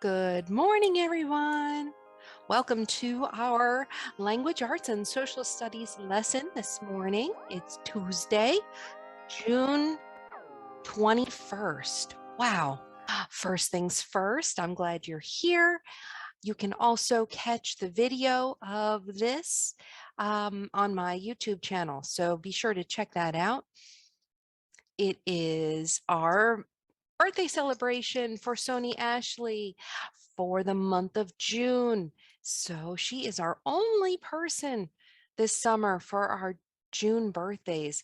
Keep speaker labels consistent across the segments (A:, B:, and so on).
A: Good morning, everyone. Welcome to our Language Arts and Social Studies lesson this morning. It's Tuesday, June 21st. Wow. First things first, I'm glad you're here. You can also catch the video of this on my YouTube channel, so be sure to check that out. It is our birthday celebration for Sony Ashley for the month of June. So she is our only person this summer for our June birthdays.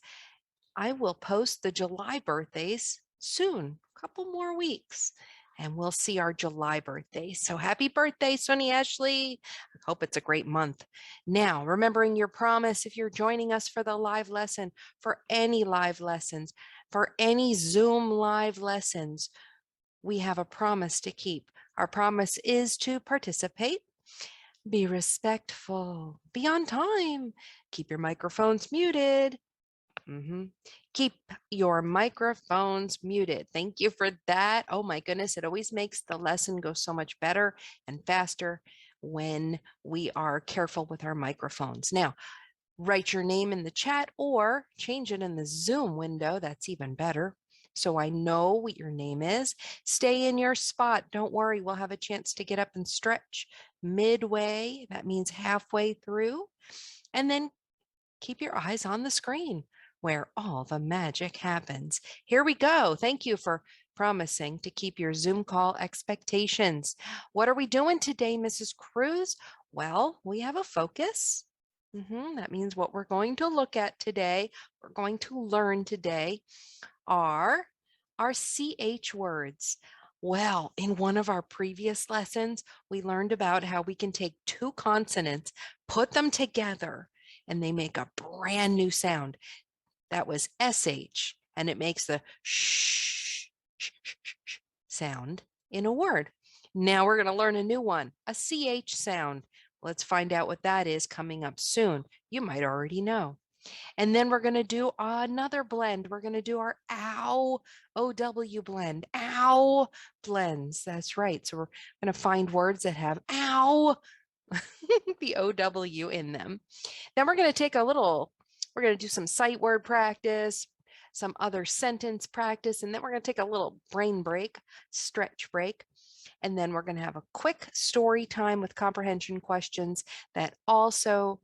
A: I will post the July birthdays soon, a couple more weeks, and we'll see our July birthday. So happy birthday, Sony Ashley. I hope it's a great month. Now, remembering your promise, if you're joining us for the live lesson, for any live lessons, for any Zoom live lessons, we have a promise to keep. Our promise is to participate, be respectful, be on time, keep your microphones muted. Keep your microphones muted. Thank you for that. Oh my goodness, it always makes the lesson go so much better and faster when we are careful with our microphones. Now, write your name in the chat or change it in the Zoom window. That's even better. So I know what your name is. Stay in your spot. Don't worry, we'll have a chance to get up and stretch midway. That means halfway through. And then keep your eyes on the screen where all the magic happens. Here we go. Thank you for promising to keep your Zoom call expectations. What are we doing today, Mrs. Cruz? Well, we have a focus. That means what we're going to look at today, we're going to learn today are our CH words. Well, in one of our previous lessons, we learned about how we can take two consonants, put them together, and they make a brand new sound. That was SH, and it makes the sh sound in a word. Now we're going to learn a new one, a CH sound. Let's find out what that is coming up soon. You might already know. And then we're going to do another blend. We're going to do our OW, OW blend, OW blends. That's right. So we're going to find words that have OW, the OW in them. Then we're going to take we're going to do some sight word practice, some other sentence practice, and then we're going to take a little brain break, stretch break. And then we're going to have a quick story time with comprehension questions that also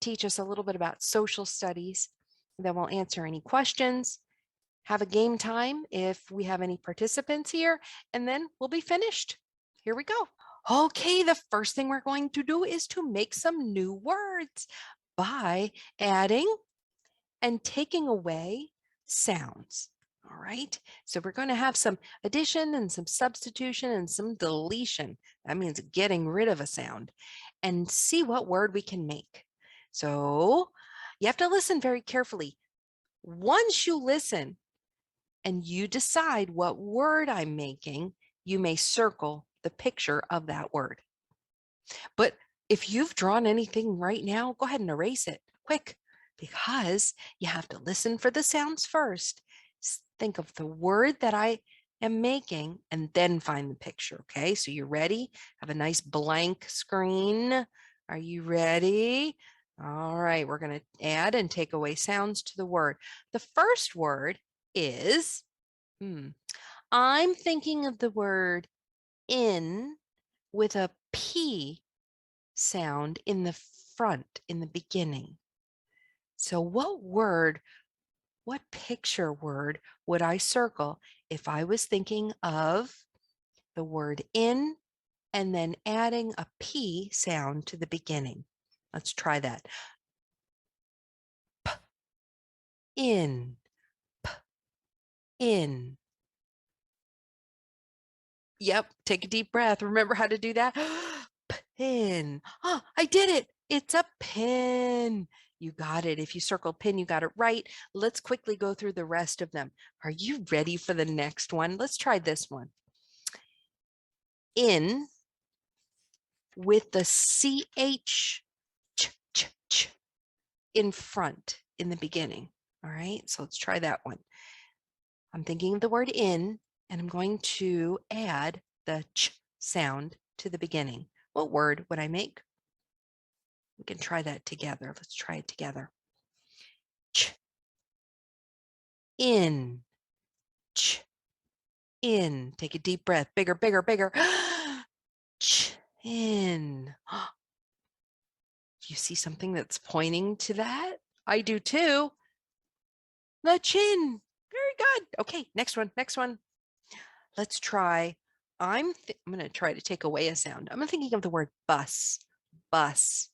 A: teach us a little bit about social studies. Then we'll answer any questions, have a game time if we have any participants here, and then we'll be finished. Here we go. Okay, the first thing we're going to do is to make some new words by adding and taking away sounds. All right, so we're going to have some addition and some substitution and some deletion. That means getting rid of a sound and see what word we can make. So you have to listen very carefully. Once you listen and you decide what word I'm making, you may circle the picture of that word. But if you've drawn anything right now, go ahead and erase it quick because you have to listen for the sounds first. Think of the word that I am making and then find the picture. Okay, so you're ready? Have a nice blank screen. Are you ready? All right, we're going to add and take away sounds to the word. The first word is, I'm thinking of the word in with a P sound in the front, in the beginning. So what picture word would I circle if I was thinking of the word in and then adding a P sound to the beginning? Let's try that. P, in, P, in. Yep, take a deep breath. Remember how to do that? Pin. Oh, I did it. It's a pin. You got it. If you circled pin, you got it right. Let's quickly go through the rest of them. Are you ready for the next one? Let's try this one. In with the CH in front in the beginning. All right, so let's try that one. I'm thinking of the word in, and I'm going to add the ch sound to the beginning. What word would I make? We can try that together. Let's try it together. Ch, in, ch, in. Take a deep breath. Bigger, bigger, bigger. Ch, in. Do you see something that's pointing to that? I do too. The chin. Very good. Okay, next one, next one. Let's try. I'm going to try to take away a sound. I'm thinking of the word bus. Bus.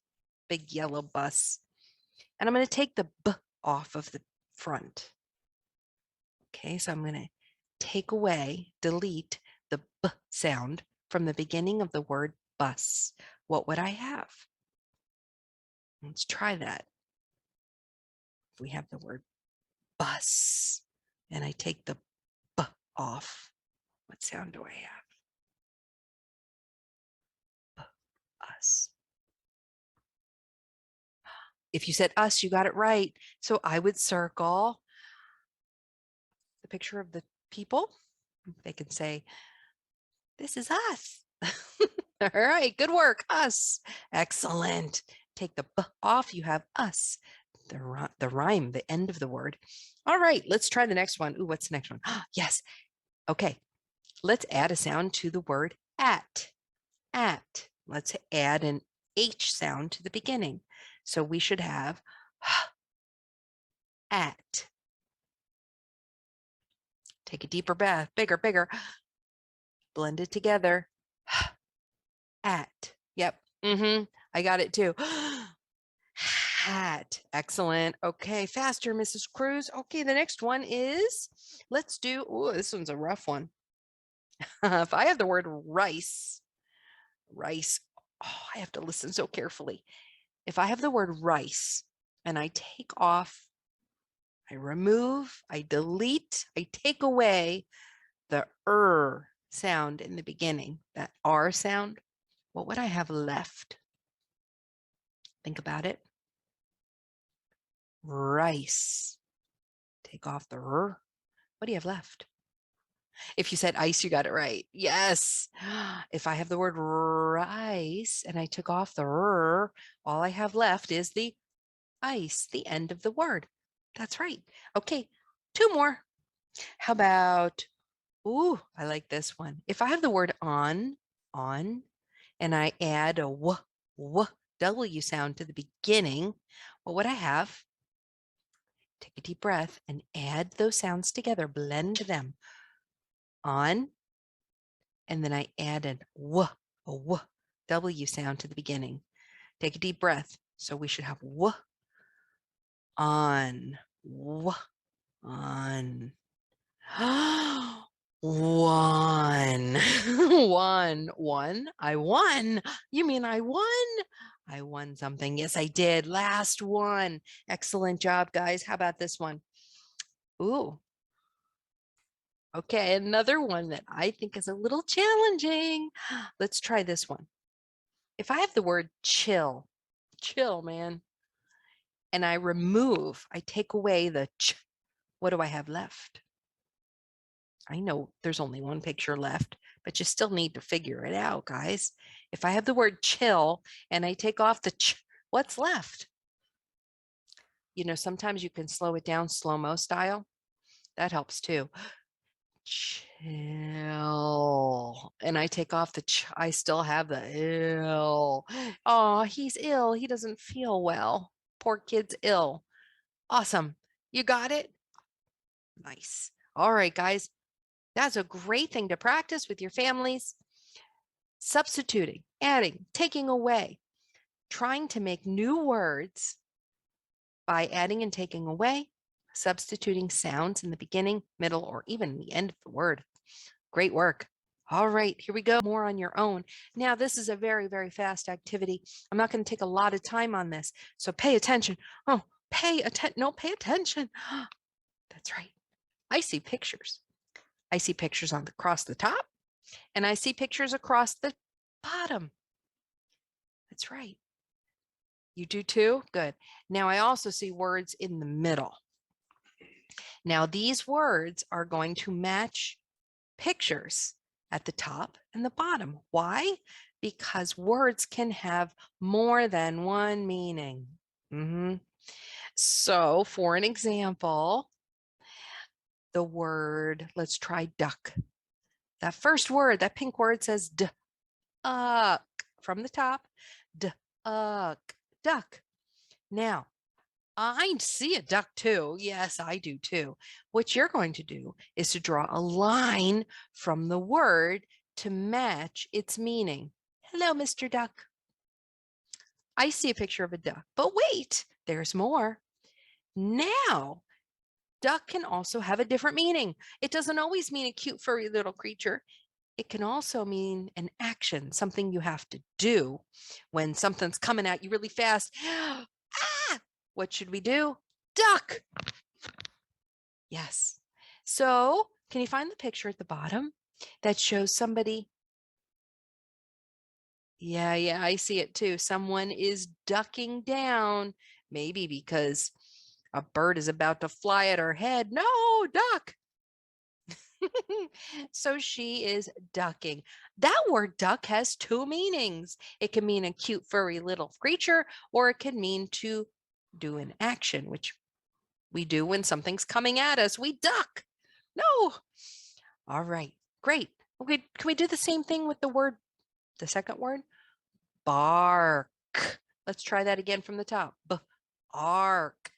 A: Big yellow bus. And I'm going to take the B off of the front. Okay, so I'm going to take away, delete the B sound from the beginning of the word bus. What would I have? Let's try that. If we have the word bus and I take the B off, what sound do I have? B, us. If you said us, you got it right. So I would circle the picture of the people. They can say, this is us. All right, good work, us. Excellent. Take the B off, you have us. The rhyme, the end of the word. All right, let's try the next one. Ooh, what's the next one? Yes. Okay, let's add a sound to the word at. At. Let's add an H sound to the beginning. So we should have at. Take a deeper breath, bigger, bigger. Blend it together. At. Yep. I got it too. Hat. Excellent. Okay, faster, Mrs. Cruz. Okay, the next one is, let's do, oh, this one's a rough one. If I have the word rice, rice, oh, I have to listen so carefully. If I have the word rice and I take off, I remove, I delete, I take away the sound in the beginning, that R sound, what would I have left? Think about it. Rice. Take off the r. What do you have left? If you said ice, you got it right. Yes. If I have the word rice and I took off the r, all I have left is the ice, the end of the word. That's right. Okay, two more. How about, ooh, I like this one. If I have the word on, and I add a w sound to the beginning, what would I have? Take a deep breath and add those sounds together, blend them. On, and then I add a w sound to the beginning. Take a deep breath. So we should have on, on. One. One. I won. You mean I won? I won something. Yes, I did. Last one. Excellent job, guys. How about this one? Ooh. Okay, another one that I think is a little challenging. Let's try this one. If I have the word chill, man, and I take away the ch, what do I have left? I know there's only one picture left, but you still need to figure it out, guys. If I have the word chill and I take off the ch, what's left? You know, sometimes you can slow it down slow-mo style. That helps too. Chill. And I take off the ch, I still have the ill. Oh, he's ill. He doesn't feel well. Poor kid's ill. Awesome. You got it? Nice. All right, guys. That's a great thing to practice with your families. Substituting, adding, taking away, trying to make new words by adding and taking away, substituting sounds in the beginning, middle, or even the end of the word. Great work. All right, here we go. More on your own. Now, this is a very, very fast activity. I'm not going to take a lot of time on this, so pay attention. Oh, pay attention. No, pay attention. That's right. I see pictures. I see pictures across the top, and I see pictures across the bottom. That's right. You do too? Good. Now I also see words in the middle. Now these words are going to match pictures at the top and the bottom. Why? Because words can have more than one meaning. So, for an example, the word, let's try duck. That first word, that pink word says duck from the top. Duck, duck. Now, I see a duck too. Yes, I do too. What you're going to do is to draw a line from the word to match its meaning. Hello, Mr. Duck. I see a picture of a duck, but wait, there's more. Now, duck can also have a different meaning. It doesn't always mean a cute, furry little creature. It can also mean an action, something you have to do when something's coming at you really fast. Ah! What should we do? Duck. Yes. So, can you find the picture at the bottom that shows somebody? Yeah, I see it too. Someone is ducking down, maybe because a bird is about to fly at her head. No, duck. So she is ducking. That word duck has two meanings. It can mean a cute, furry little creature, or it can mean to do an action, which we do when something's coming at us. We duck. No. All right. Great. Okay. Can we do the same thing with the word, the second word? Bark. Let's try that again from the top. Bark.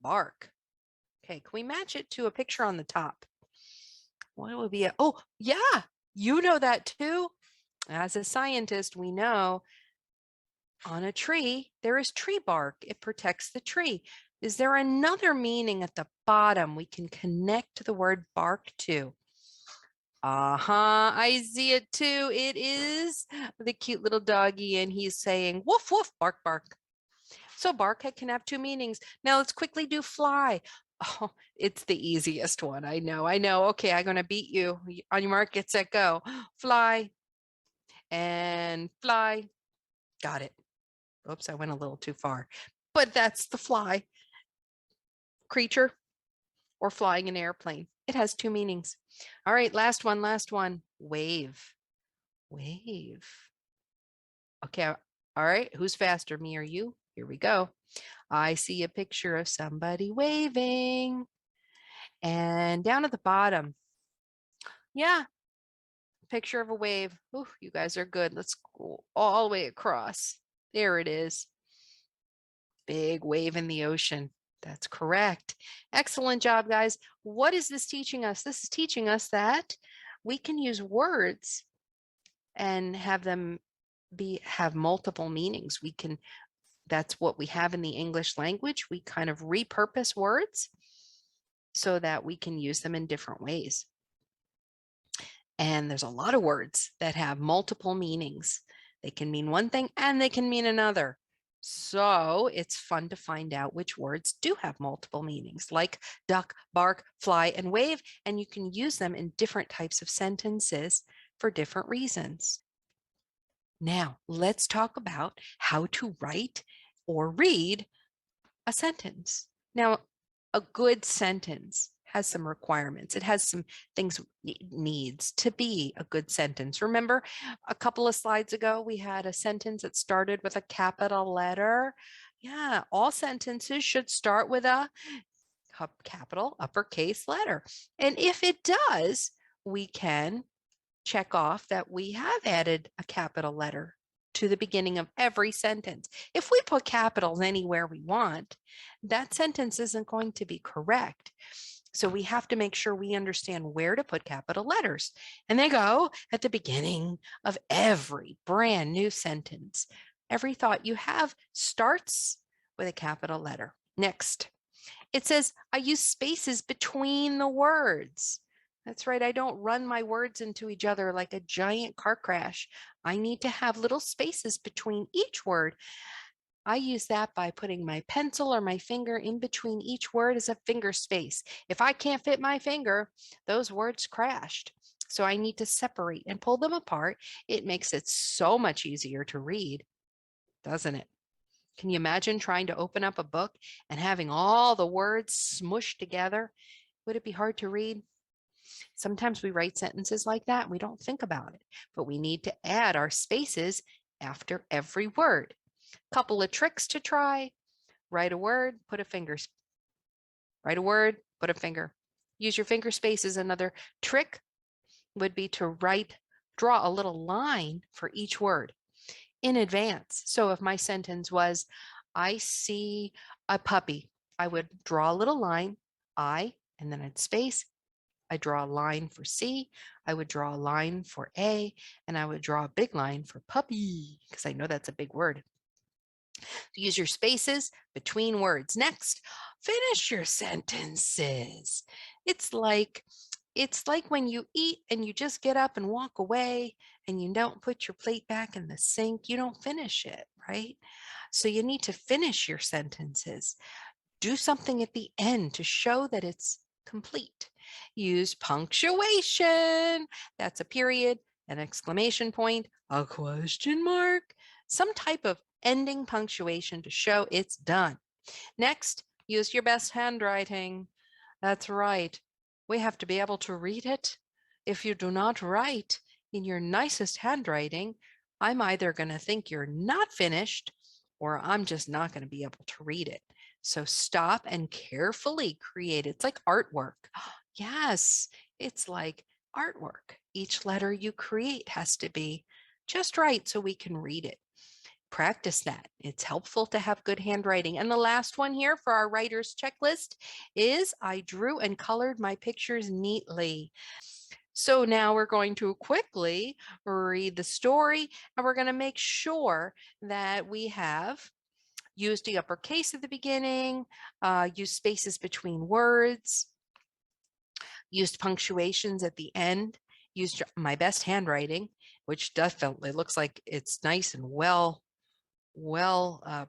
A: Bark. Okay. Can we match it to a picture on the top? What would be oh, yeah. You know that too. As a scientist, we know on a tree, there is tree bark. It protects the tree. Is there another meaning at the bottom we can connect the word bark to? I see it too. It is the cute little doggy, and he's saying, woof, woof, bark, bark. So bark can have two meanings. Now let's quickly do fly. Oh, it's the easiest one. I know. Okay, I'm going to beat you. On your mark, get set, go. Fly and fly. Got it. Oops, I went a little too far. But that's the fly creature or flying an airplane. It has two meanings. All right, last one, last one. Wave. Wave. Okay, all right. Who's faster, me or you? Here we go. I see a picture of somebody waving. And down at the bottom, yeah, picture of a wave. Ooh, you guys are good. Let's go all the way across. There it is. Big wave in the ocean. That's correct. Excellent job, guys. What is this teaching us? This is teaching us that we can use words and have them have multiple meanings. We can, that's what we have in the English language. We kind of repurpose words so that we can use them in different ways. And there's a lot of words that have multiple meanings. They can mean one thing and they can mean another. So it's fun to find out which words do have multiple meanings, like duck, bark, fly, and wave, and you can use them in different types of sentences for different reasons. Now, let's talk about how to write or read a sentence. Now, a good sentence has some requirements. It has some things it needs to be a good sentence. Remember, a couple of slides ago, we had a sentence that started with a capital letter. Yeah, all sentences should start with a capital uppercase letter. And if it does, we can check off that we have added a capital letter to the beginning of every sentence. If we put capitals anywhere we want, that sentence isn't going to be correct. So we have to make sure we understand where to put capital letters. And they go at the beginning of every brand new sentence. Every thought you have starts with a capital letter. Next, it says, I use spaces between the words. That's right. I don't run my words into each other like a giant car crash. I need to have little spaces between each word. I use that by putting my pencil or my finger in between each word as a finger space. If I can't fit my finger, those words crashed. So I need to separate and pull them apart. It makes it so much easier to read, doesn't it? Can you imagine trying to open up a book and having all the words smushed together? Would it be hard to read? Sometimes we write sentences like that. And we don't think about it, but we need to add our spaces after every word. Couple of tricks to try. Write a word, put a finger. Write a word, put a finger. Use your finger spaces. Another trick would be to draw a little line for each word in advance. So if my sentence was, I see a puppy, I would draw a little line, and then I'd space. I draw a line for C, I would draw a line for A, and I would draw a big line for puppy, because I know that's a big word. Use your spaces between words. Next, finish your sentences. It's like when you eat and you just get up and walk away and you don't put your plate back in the sink, you don't finish it, right? So you need to finish your sentences. Do something at the end to show that it's complete. Use punctuation. That's a period, an exclamation point, a question mark, some type of ending punctuation to show it's done. Next, use your best handwriting. That's right. We have to be able to read it. If you do not write in your nicest handwriting, I'm either going to think you're not finished or I'm just not going to be able to read it. So stop and carefully create. It's like artwork. Yes, it's like artwork. Each letter you create has to be just right so we can read it. Practice that. It's helpful to have good handwriting. And the last one here for our writer's checklist is I drew and colored my pictures neatly. So now we're going to quickly read the story and we're going to make sure that we have used the uppercase at the beginning, used spaces between words, used punctuations at the end, used my best handwriting, which definitely looks like it's nice and well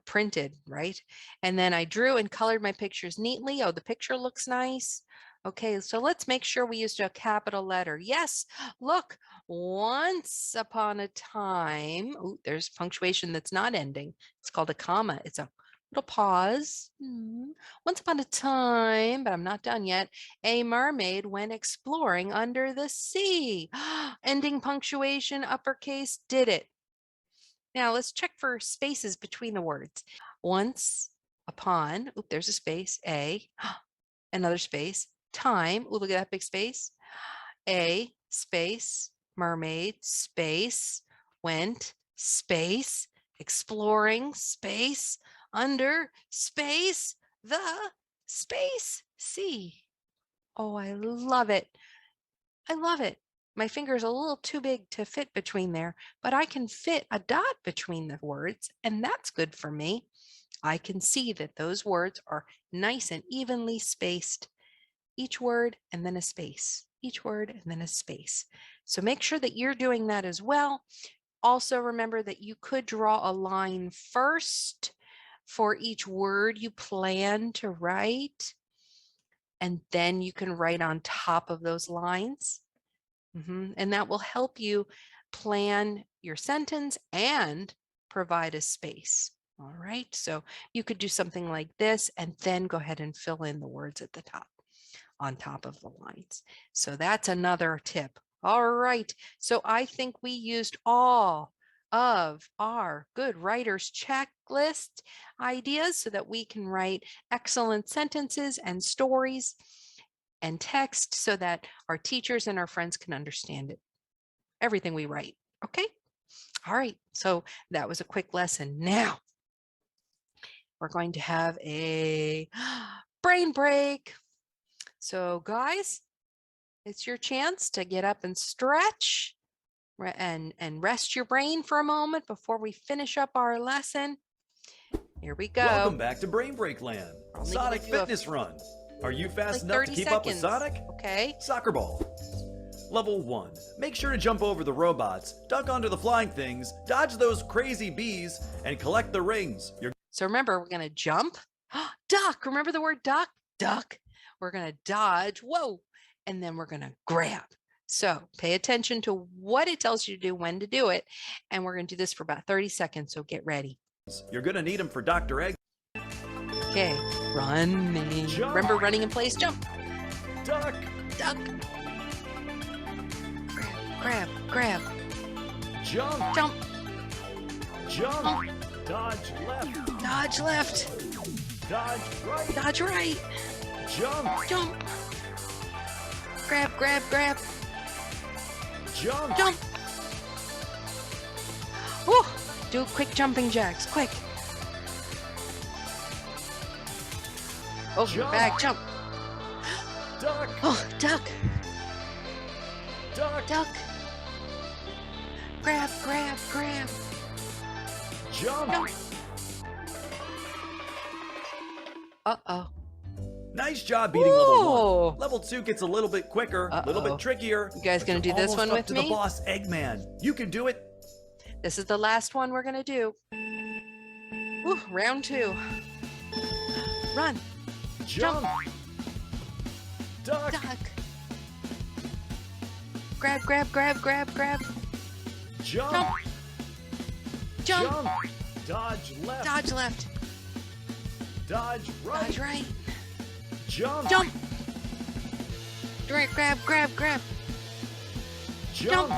A: printed, right? And then I drew and colored my pictures neatly. Oh, the picture looks nice. Okay, so let's make sure we used a capital letter. Yes, look, once upon a time, oh, there's punctuation that's not ending. It's called a comma. It's a little pause. Once upon a time, but I'm not done yet, a mermaid went exploring under the sea. Ending punctuation, uppercase, did it. Now let's check for spaces between the words. Once upon, oop, there's a space, another space, time, ooh, look at that big space, a space, mermaid, space, went, space, exploring, space, under, space, the, space, sea. Oh, I love it. I love it. My finger is a little too big to fit between there, but I can fit a dot between the words, and that's good for me. I can see that those words are nice and evenly spaced. Each word and then a space. Each word and then a space. So make sure that you're doing that as well. Also remember that you could draw a line first for each word you plan to write, and then you can write on top of those lines. And that will help you plan your sentence and provide a space. All right, so you could do something like this and then go ahead and fill in the words at the top, on top of the lines. So that's another tip. All right, so I think we used all of our good writer's checklist ideas so that we can write excellent sentences and stories and text so that our teachers and our friends can understand it, everything we write. Okay. All right. So that was a quick lesson. Now we're going to have a brain break. So guys, it's your chance to get up and stretch and rest your brain for a moment before we finish up our lesson. Here we go.
B: Welcome back to Brain Break Land. Sonic Fitness Run. Are you fast enough to keep up with Sonic?
A: Okay.
B: Soccer ball. Level 1. Make sure to jump over the robots, duck onto the flying things, dodge those crazy bees, and collect the rings.
A: So remember, we're going to jump, duck. Remember the word duck? Duck. We're going to dodge, whoa, and then we're going to grab. So pay attention to what it tells you to do, when to do it. And we're going to do this for about 30 seconds, so get ready.
B: You're going to need them for Dr. Egg.
A: Okay, running.
B: Jump.
A: Remember running in place, jump.
B: Duck.
A: Duck. grab, grab,
B: Jump.
A: jump,
B: Jump. Dodge left.
A: dodge left,
B: Dodge right.
A: dodge right,
B: Jump.
A: jump, grab, grab, grab,
B: Jump.
A: jump. Woo! Do quick jumping jacks, quick. Over your
B: Jump.
A: bag, jump.
B: Duck.
A: Oh, duck,
B: Duck.
A: duck. Grab, grab, grab.
B: Jump.
A: Jump. Uh-oh.
B: Nice job beating level
A: Whoa.
B: 1. Level 2 gets a little bit quicker, a little
A: Uh-oh.
B: bit trickier.
A: You guys
B: but
A: gonna
B: you're
A: do this
B: almost
A: one
B: up
A: with
B: to
A: me?
B: the boss, Eggman. You can do it.
A: This is the last one we're gonna do. Woo, round 2. Run,
B: Jump. Duck.
A: duck. Grab, grab, grab, grab, grab.
B: Jump.
A: Jump.
B: Jump. Dodge left.
A: Dodge left,
B: Dodge right.
A: dodge right.
B: Jump.
A: Jump. Grab, grab, grab.
B: Jump.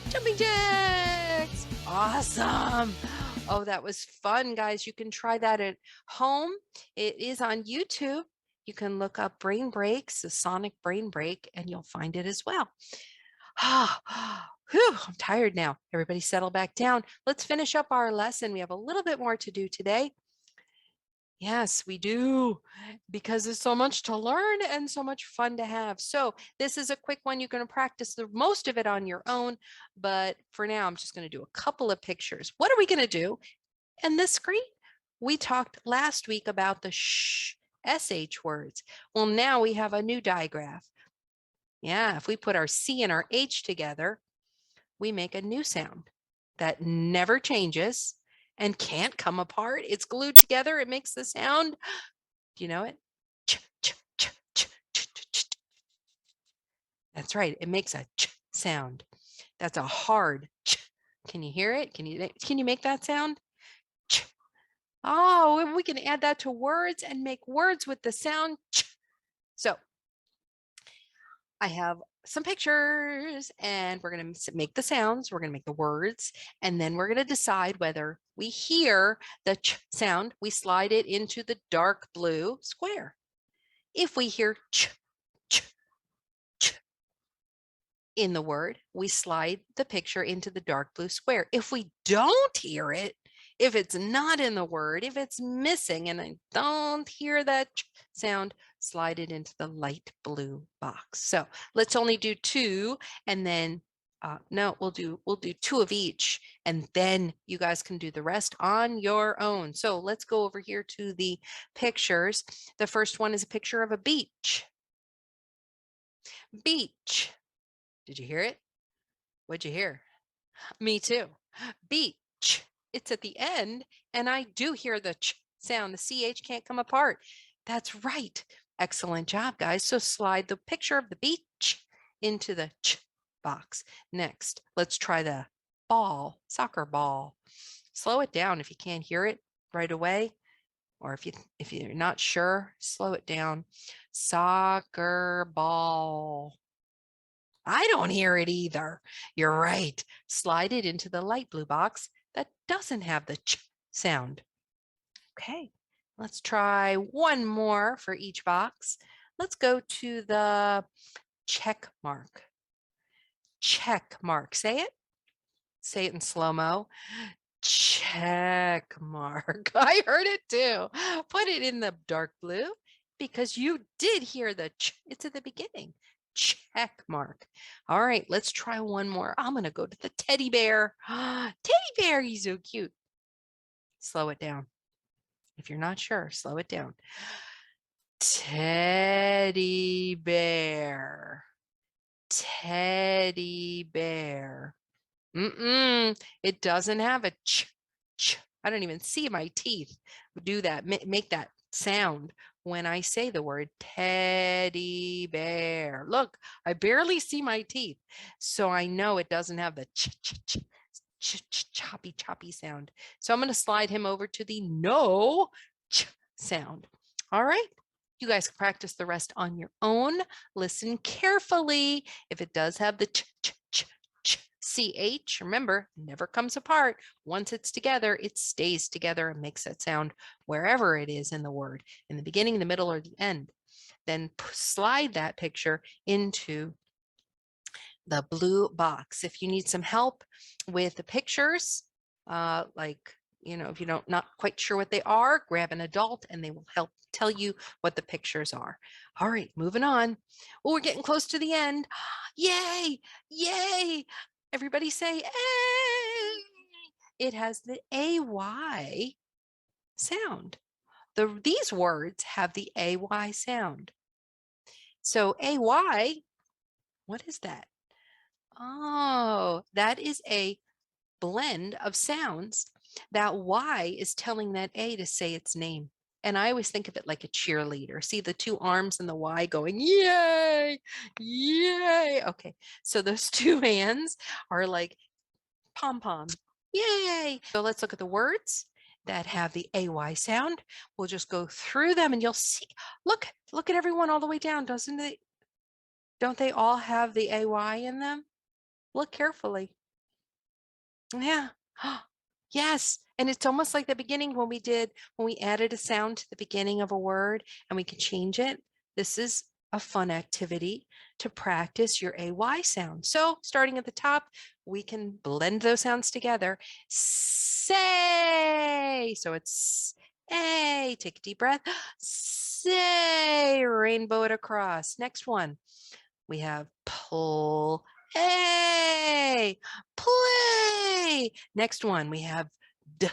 A: Jumping jacks. Awesome. Oh, that was fun, guys. You can try that at home. It is on YouTube. You can look up brain breaks, the sonic brain break, and you'll find it as well. Whew, I'm tired now. Everybody settle back down. Let's finish up our lesson. We have a little bit more to do today. Yes, we do, because there's so much to learn and so much fun to have. So this is a quick one. You're going to practice the most of it on your own. But for now, I'm just going to do a couple of pictures. What are we going to do? In this screen, we talked last week about the sh, sh words. Well, now we have a new digraph. Yeah, if we put our C and our H together, we make a new sound that never changes and can't come apart. It's glued together. It makes the sound. Do you know it? That's right. It makes a ch sound. That's a hard ch. Can you hear it? Can you make that sound? Ch. Oh, and we can add that to words and make words with the sound ch. So I have some pictures and we're going to make the sounds. We're going to make the words, and then we're going to decide whether we hear the ch sound. We slide it into the dark blue square. If we hear ch, ch, ch in the word, we slide the picture into the dark blue square. If we don't hear it, if it's not in the word, if it's missing and I don't hear that ch sound, slide it into the light blue box. So let's only do 2, and then no, we'll do 2 of each, and then you guys can do the rest on your own. So let's go over here to the pictures. The first one is a picture of a beach. Beach. Did you hear it? What'd you hear? Me too. Beach. It's at the end, and I do hear the ch sound. The ch can't come apart. That's right. Excellent job, guys. So slide the picture of the beach into the ch box. Next, let's try the ball, soccer ball. Slow it down if you can't hear it right away, or if you're not sure, slow it down. Soccer ball. I don't hear it either. You're right. Slide it into the light blue box that doesn't have the ch sound. Okay, let's try one more for each box. Let's go to the check mark. Check mark. Say it. Say it in slow-mo. Check mark. I heard it too. Put it in the dark blue because you did hear the ch. It's at the beginning. Check mark. All right, let's try one more. I'm going to go to the teddy bear. Teddy bear, he's so cute. Slow it down. If you're not sure, slow it down. Teddy bear. Teddy bear. It doesn't have a ch, ch. I don't even see my teeth do that, make that sound when I say the word teddy bear. Look, I barely see my teeth, so I know it doesn't have the ch, ch, ch, ch, ch, choppy, choppy sound. So I'm going to slide him over to the no ch sound. All right. You guys can practice the rest on your own. Listen carefully. If it does have the ch, remember, never comes apart. Once it's together, it stays together and makes that sound wherever it is in the word, in the beginning, the middle, or the end. Then slide that picture into the blue box. If you need some help with the pictures, like, if you don't not quite sure what they are, grab an adult and they will help tell you what the pictures are. All right, moving on. Oh, we're getting close to the end. Yay, yay. Everybody say, "Ay." It has the AY sound. These words have the AY sound. So AY, what is that? Oh, that is a blend of sounds. That Y is telling that A to say its name. And I always think of it like a cheerleader. See the two arms and the Y going, yay, yay. Okay, so those two hands are like pom poms, yay. So let's look at the words that have the AY sound. We'll just go through them and you'll see, look at everyone all the way down, doesn't they? Don't they all have the AY in them? Look carefully. Yeah. Yes. And it's almost like the beginning when we added a sound to the beginning of a word and we can change it. This is a fun activity to practice your AY sound. So starting at the top, we can blend those sounds together. Say. So it's A. Take a deep breath. Say. Rainbow it across. Next one. We have pull, A, play. Next one, we have D,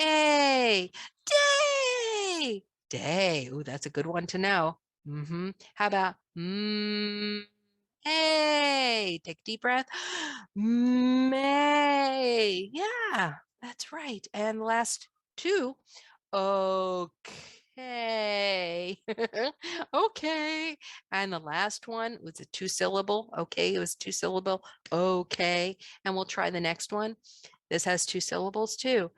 A: A, day, day. Ooh, that's a good one to know. How about A? Take a deep breath. May. Yeah, that's right. And last two, okay. Okay. And the last one was a two syllable. Okay. It was two syllable. Okay. And we'll try the next one. This has two syllables too.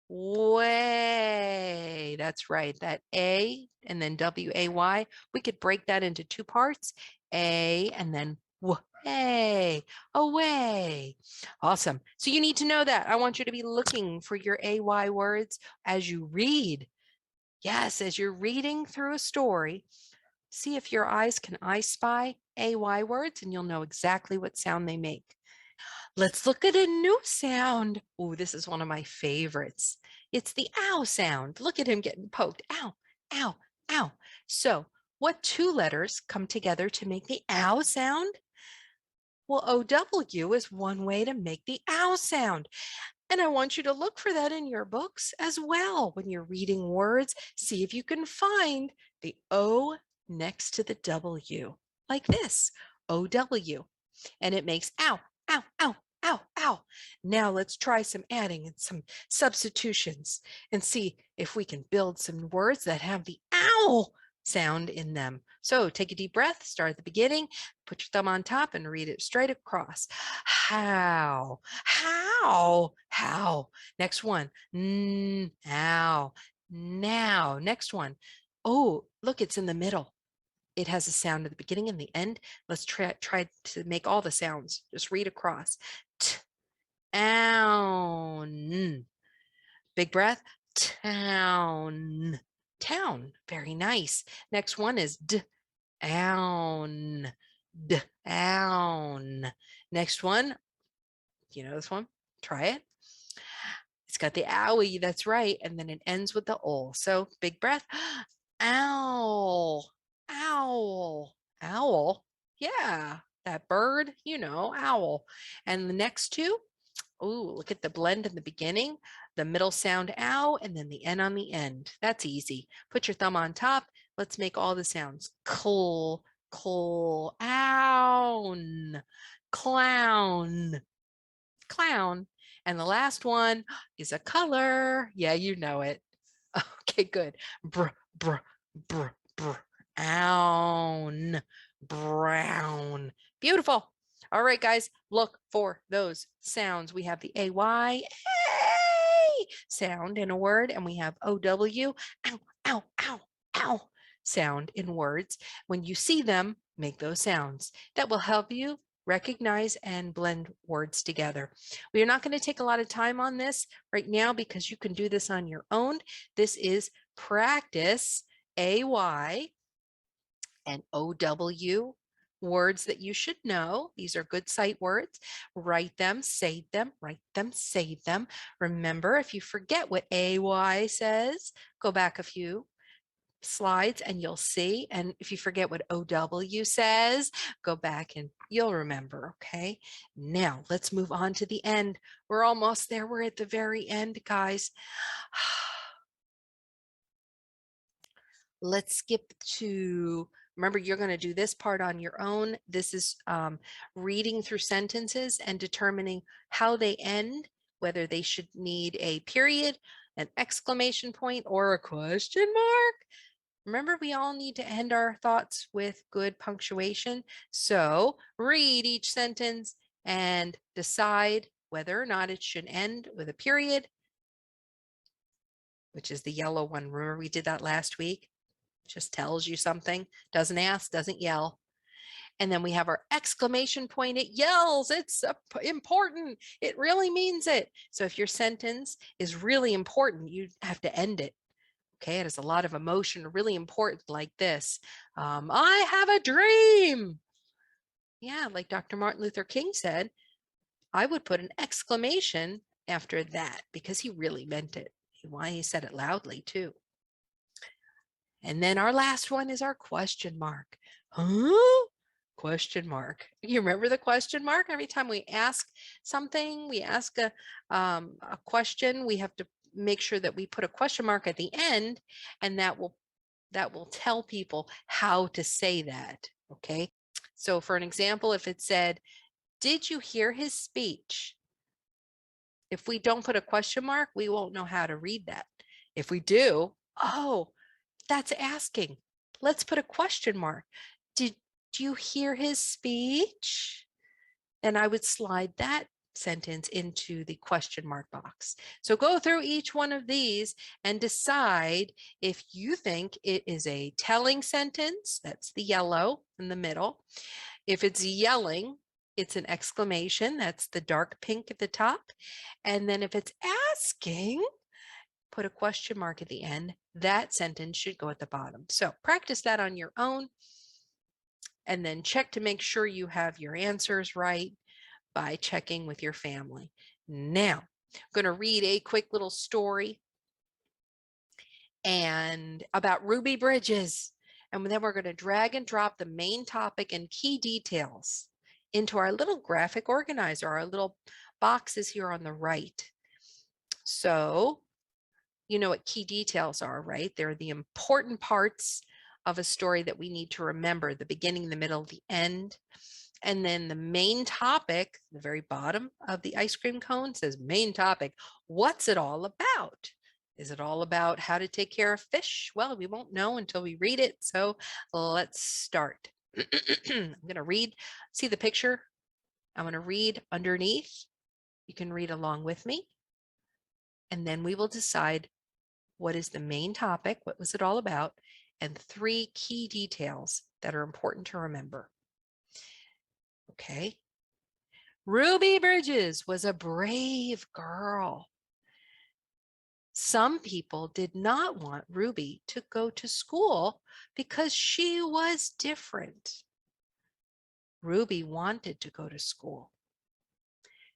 A: Way. That's right. That A and then WAY. We could break that into two parts. A and then way, away. Awesome. So you need to know that. I want you to be looking for your AY words as you read. Yes, as you're reading through a story, see if your eyes can I spy AY words and you'll know exactly what sound they make. Let's look at a new sound. Oh, this is one of my favorites. It's the ow sound. Look at him getting poked. Ow, ow, ow. So what two letters come together to make the ow sound? Well, OW is one way to make the ow sound. And I want you to look for that in your books as well. When you're reading words, see if you can find the O next to the W, like this, OW. And it makes ow, ow, ow, ow, ow. Now let's try some adding and some substitutions and see if we can build some words that have the ow sound in them. So take a deep breath, start at the beginning, put your thumb on top and read it straight across. How, how. Next one, ow, now. Next one, oh, look, it's in the middle. It has a sound at the beginning and the end. Let's try to make all the sounds. Just read across. T, own. Big breath. Town. Town. Very nice. Next one is d, own. D, own. Next one. You know this one? Try it. It's got the owie. That's right. And then it ends with the ol. So big breath. Owl. Owl. Owl. Yeah, that bird, owl. And the next two, oh, look at the blend in the beginning, the middle sound ow, and then the N on the end. That's easy. Put your thumb on top. Let's make all the sounds. Coal, coal, own, clown, clown. And the last one is a color. Yeah, you know it. Okay, good. Br, br, br, br. Own, brown. Beautiful. All right, guys, look for those sounds. We have the AY, A sound in a word, and we have OW, ow, ow, ow, ow sound in words. When you see them, make those sounds. That will help you recognize and blend words together. We are not going to take a lot of time on this right now because you can do this on your own. This is practice AY and OW, words that you should know. These are good sight words. Write them, say them, write them, say them. Remember, if you forget what AY says, go back a few slides and you'll see. And if you forget what OW says, go back and you'll remember. Okay. Now let's move on to the end. We're almost there. We're at the very end, guys. Let's skip to, remember, you're going to do this part on your own. This is reading through sentences and determining how they end, whether they should need a period, an exclamation point, or a question mark. Remember, we all need to end our thoughts with good punctuation. So read each sentence and decide whether or not it should end with a period, which is the yellow one. Remember, we did that last week. Just tells you something, doesn't ask, doesn't yell. And then we have our exclamation point. It yells, it's important. It really means it. So if your sentence is really important, you have to end it. Okay, it has a lot of emotion, really important, like this. I have a dream. Yeah, like Dr. Martin Luther King said, I would put an exclamation after that because he really meant it. Why he said it loudly too. And then our last one is our question mark. Huh? Question mark. You remember the question mark? Every time we ask something, we ask a question, we have to make sure that we put a question mark at the end, and that will tell people how to say that. Okay. So for an example, if it said, did you hear his speech? If we don't put a question mark, we won't know how to read that. If we do, oh, that's asking. Let's put a question mark. Did you hear his speech? And I would slide that sentence into the question mark box. So go through each one of these and decide if you think it is a telling sentence, that's the yellow in the middle. If it's yelling, it's an exclamation, that's the dark pink at the top. And then if it's asking, put a question mark at the end. That sentence should go at the bottom. So practice that on your own and then check to make sure you have your answers right by checking with your family. Now, I'm going to read a quick little story and about Ruby Bridges. And then we're going to drag and drop the main topic and key details into our little graphic organizer, our little boxes here on the right. So you know what key details are, right? They're the important parts of a story that we need to remember, the beginning, the middle, the end. And then the main topic, the very bottom of the ice cream cone says main topic. What's it all about? Is it all about how to take care of fish? Well, we won't know until we read it. So let's start. I'm going to read, see the picture? I'm going to read underneath. You can read along with me. And then we will decide what is the main topic, what was it all about, and 3 key details that are important to remember. Okay. Ruby Bridges was a brave girl. Some people did not want Ruby to go to school because she was different. Ruby wanted to go to school.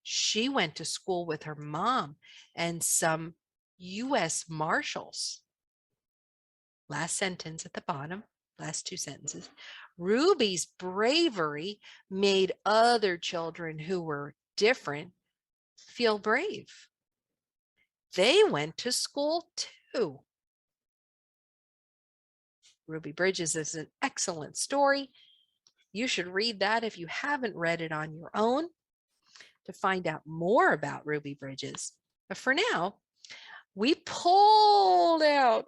A: She went to school with her mom and some U.S. Marshals. Last sentence at the bottom, last 2 sentences. Ruby's bravery made other children who were different feel brave. They went to school too. Ruby Bridges is an excellent story. You should read that if you haven't read it on your own to find out more about Ruby Bridges. But for now, we pulled out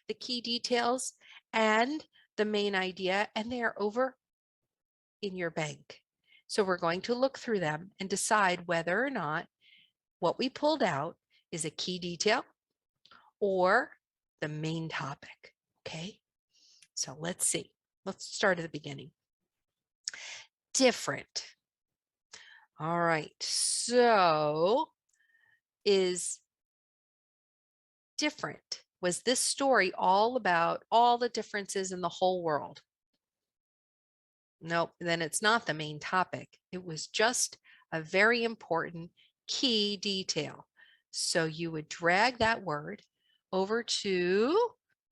A: the key details and the main idea, and they are over in your bank. So we're going to look through them and decide whether or not what we pulled out is a key detail or the main topic. Okay, so let's see. Let's start at the beginning. Different. All right, so is different. Was this story all about all the differences in the whole world? Nope, then it's not the main topic. It was just a very important key detail. So you would drag that word over to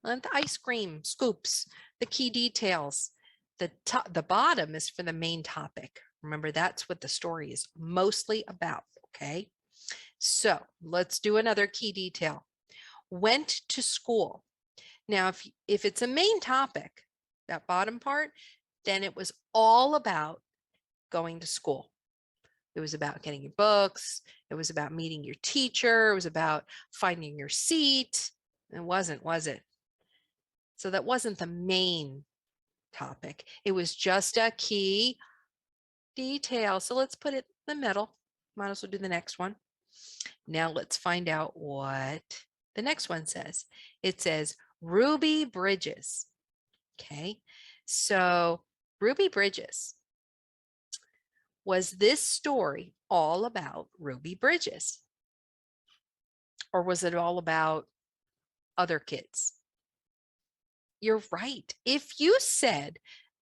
A: the ice cream scoops, the key details. The bottom is for the main topic. Remember, that's what the story is mostly about. Okay. So let's do another key detail. Went to school. Now, if it's a main topic, that bottom part, then it was all about going to school. It was about getting your books. It was about meeting your teacher. It was about finding your seat. It wasn't, was it? So that wasn't the main topic. It was just a key detail. So let's put it in the middle. Might as well do the next one. Now let's find out what the next one says. It says Ruby Bridges. Okay, so Ruby Bridges. Was this story all about Ruby Bridges? Or was it all about other kids? You're right. If you said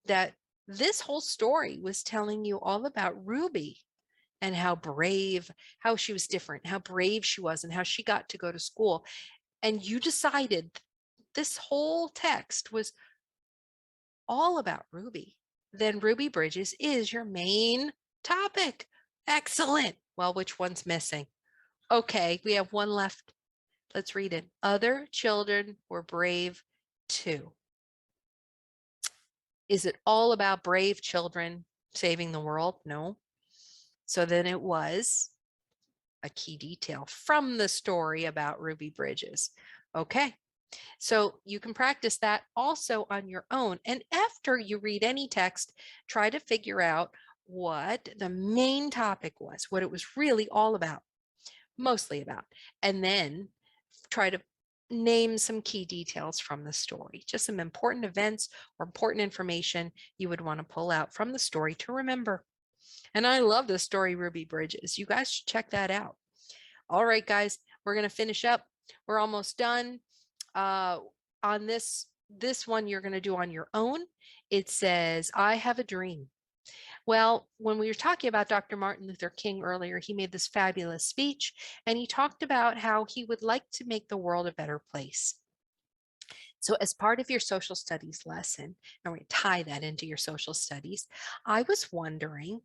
A: that this whole story was telling you all about Ruby and how brave, how she was different, how brave she was, and how she got to go to school, and you decided this whole text was all about Ruby, then Ruby Bridges is your main topic. Excellent. Well, which one's missing? Okay, we have one left. Let's read it. Other children were brave too. Is it all about brave children saving the world? No. So then it was a key detail from the story about Ruby Bridges. Okay, so you can practice that also on your own. And after you read any text, try to figure out what the main topic was, what it was really all about, mostly about, and then try to name some key details from the story, just some important events or important information you would want to pull out from the story to remember. And I love the story Ruby Bridges. You guys should check that out. All right, guys, we're going to finish up. We're almost done. On this one you're going to do on your own. It says, I have a dream. Well, when we were talking about Dr. Martin Luther King earlier, he made this fabulous speech and he talked about how he would like to make the world a better place. So as part of your social studies lesson, and we're going to tie that into your social studies, I was wondering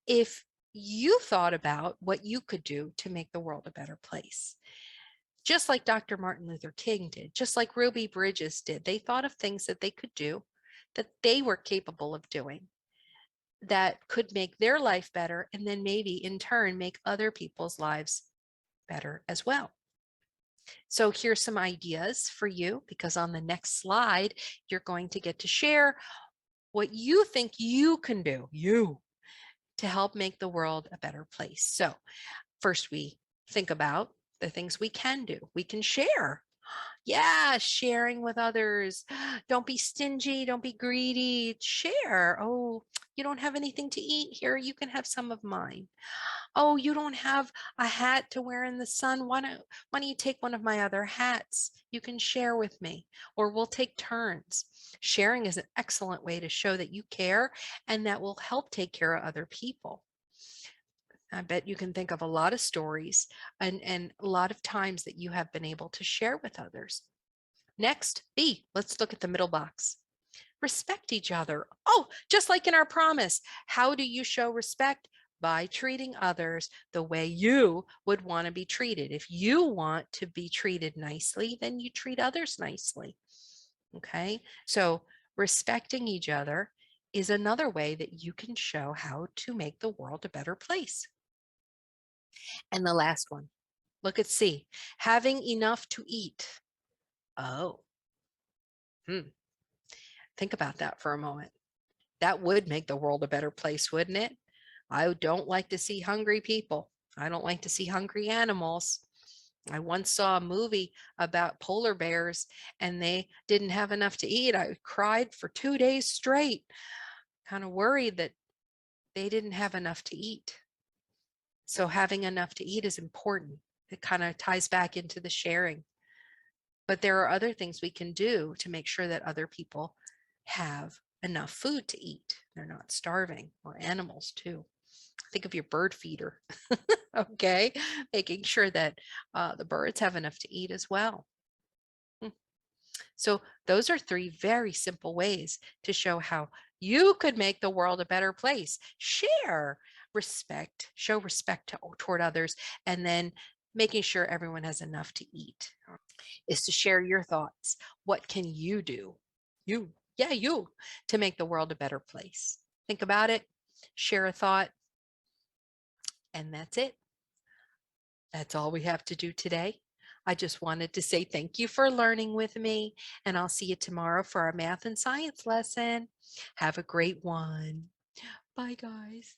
A: if you thought about what you could do to make the world a better place. Just like Dr. Martin Luther King did, just like Ruby Bridges did, they thought of things that they could do that they were capable of doing that could make their life better and then maybe in turn make other people's lives better as well. So here's some ideas for you, because on the next slide, you're going to get to share what you think you can do, to help make the world a better place. So first we think about the things we can do. We can share. Yeah, sharing with others. Don't be stingy. Don't be greedy. Share. Oh, you don't have anything to eat here. You can have some of mine. Oh, you don't have a hat to wear in the sun. Why don't you take one of my other hats? You can share with me, or we'll take turns. Sharing is an excellent way to show that you care and that will help take care of other people. I bet you can think of a lot of stories and a lot of times that you have been able to share with others. Next, B, let's look at the middle box. Respect each other. Oh, just like in our promise. How do you show respect? By treating others the way you would want to be treated. If you want to be treated nicely, then you treat others nicely. Okay, so respecting each other is another way that you can show how to make the world a better place. And the last one, look at C, having enough to eat. Oh, think about that for a moment. That would make the world a better place, wouldn't it? I don't like to see hungry people. I don't like to see hungry animals. I once saw a movie about polar bears and they didn't have enough to eat. I cried for 2 days straight, kind of worried that they didn't have enough to eat. So having enough to eat is important. It kind of ties back into the sharing. But there are other things we can do to make sure that other people have enough food to eat. They're not starving, or animals too. Think of your bird feeder, okay? Making sure that the birds have enough to eat as well. Mm. So, those are three very simple ways to show how you could make the world a better place. Share respect, show respect toward others, and then making sure everyone has enough to eat is to share your thoughts. What can you do? You, to make the world a better place. Think about it, share a thought, and that's it. That's all we have to do today. I just wanted to say thank you for learning with me, and I'll see you tomorrow for our math and science lesson. Have a great one. Bye, guys.